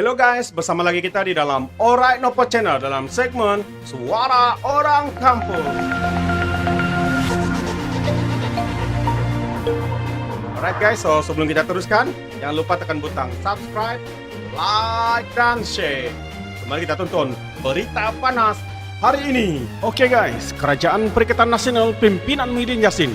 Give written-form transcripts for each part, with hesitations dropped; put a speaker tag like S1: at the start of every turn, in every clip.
S1: Hello guys, bersama lagi kita di dalam Alright Nopo Channel dalam segmen Suara Orang Kampung. Alright guys, so sebelum kita teruskan, jangan lupa tekan butang subscribe, like, dan share. Mari kita tonton berita panas hari ini. Oke guys, Kerajaan Perikatan Nasional pimpinan Muhyiddin Yassin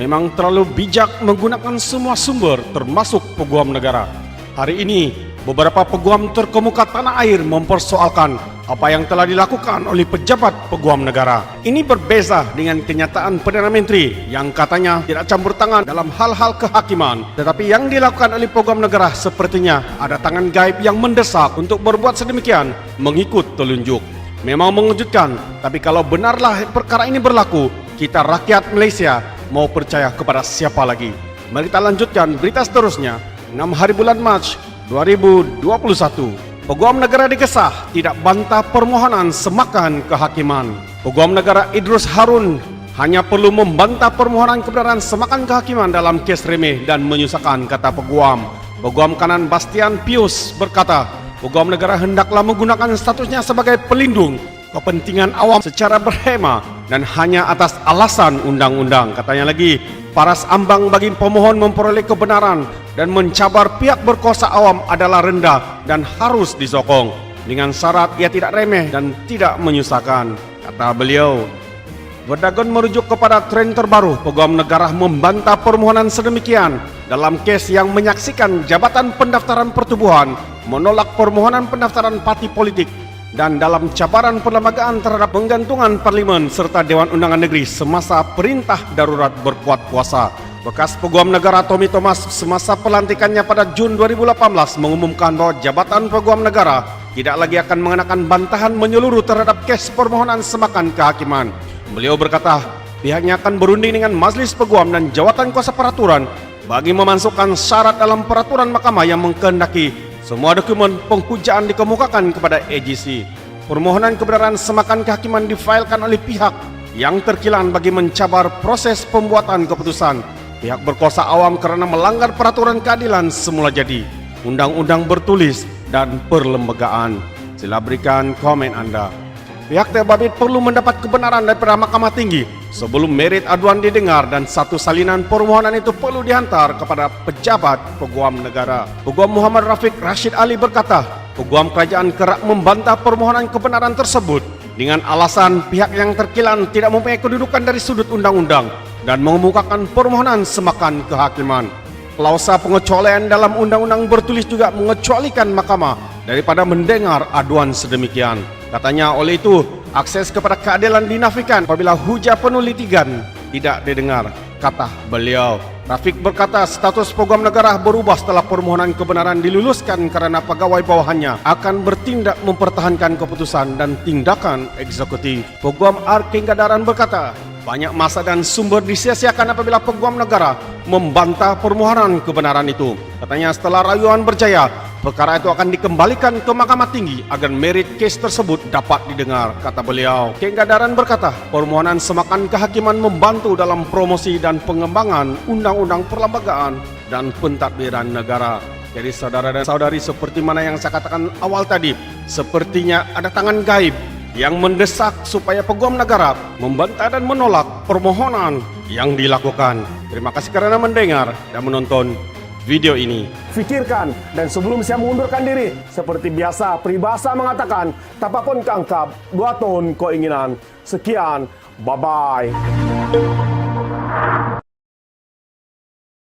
S1: memang terlalu bijak menggunakan semua sumber termasuk peguam negara. Hari ini, beberapa peguam terkemuka tanah air mempersoalkan apa yang telah dilakukan oleh pejabat peguam negara. Ini berbeza dengan kenyataan Perdana Menteri yang katanya tidak campur tangan dalam hal-hal kehakiman. Tetapi yang dilakukan oleh peguam negara sepertinya ada tangan gaib yang mendesak untuk berbuat sedemikian mengikut telunjuk. Memang mengejutkan, tapi kalau benarlah perkara ini berlaku, kita rakyat Malaysia mau percaya kepada siapa lagi? Mari kita lanjutkan berita seterusnya. 6 hari bulan Mac 2021, Peguam Negara dikesah tidak bantah permohonan semakan kehakiman. Peguam Negara Idrus Harun hanya perlu membantah permohonan kebenaran semakan kehakiman dalam kes remeh dan menyusahkan, kata peguam. Peguam kanan Bastian Pius berkata, Peguam Negara hendaklah menggunakan statusnya sebagai pelindung kepentingan awam secara berhema dan hanya atas alasan undang-undang. Katanya lagi, paras ambang bagi pemohon memperoleh kebenaran dan mencabar pihak berkuasa awam adalah rendah dan harus disokong dengan syarat ia tidak remeh dan tidak menyusahkan, kata beliau. Verdagon merujuk kepada tren terbaru, Peguam Negara membantah permohonan sedemikian dalam kes yang menyaksikan Jabatan Pendaftaran Pertubuhan menolak permohonan pendaftaran parti politik dan dalam cabaran perlembagaan terhadap penggantungan Parlimen serta Dewan Undangan Negeri semasa perintah darurat berkuat kuasa. Bekas Peguam Negara Tommy Thomas semasa pelantikannya pada Jun 2018 mengumumkan bahwa Jabatan Peguam Negara tidak lagi akan mengenakan bantahan menyeluruh terhadap kes permohonan semakan kehakiman. Beliau berkata, pihaknya akan berunding dengan Majlis Peguam dan Jawatan Kuasa Peraturan bagi memasukkan syarat dalam peraturan mahkamah yang mengkehendaki semua dokumen penghujaan dikemukakan kepada AGC. Permohonan kebenaran semakan kehakiman difailkan oleh pihak yang terkilan bagi mencabar proses pembuatan keputusan pihak berkuasa awam kerana melanggar peraturan keadilan semula jadi, undang-undang bertulis dan perlembagaan. Sila berikan komen anda. Pihak terbabit perlu mendapat kebenaran daripada Mahkamah Tinggi sebelum merit aduan didengar dan satu salinan permohonan itu perlu dihantar kepada pejabat Peguam Negara. Peguam Muhammad Rafiq Rashid Ali berkata, Peguam Kerajaan kerap membantah permohonan kebenaran tersebut dengan alasan pihak yang terkilan tidak mempunyai kedudukan dari sudut undang-undang dan mengemukakan permohonan semakan kehakiman. Klausa pengecualian dalam undang-undang bertulis juga mengecualikan mahkamah daripada mendengar aduan sedemikian. Katanya oleh itu, akses kepada keadilan dinafikan apabila hujah penuh litigan tidak didengar, kata beliau. Rafiq berkata status Peguam Negara berubah setelah permohonan kebenaran diluluskan kerana pegawai bawahannya akan bertindak mempertahankan keputusan dan tindakan eksekutif. Peguam Arking Gadaran berkata, banyak masa dan sumber disia-siakan apabila Peguam Negara membantah permohonan kebenaran itu. Katanya setelah rayuan berjaya, perkara itu akan dikembalikan ke Mahkamah Tinggi agar merit kes tersebut dapat didengar, kata beliau. Keng Gadaran berkata, permohonan semakan kehakiman membantu dalam promosi dan pengembangan undang-undang perlembagaan dan pentadbiran negara. Jadi saudara dan saudari, seperti mana yang saya katakan awal tadi, sepertinya ada tangan gaib yang mendesak supaya Peguam Negara membantah dan menolak permohonan yang dilakukan. Terima kasih kerana mendengar dan menonton video ini.
S2: Fikirkan, dan sebelum saya mengundurkan diri, seperti biasa peribahasa mengatakan, tapapun kangkap, dua tahun keinginan. Sekian, bye-bye.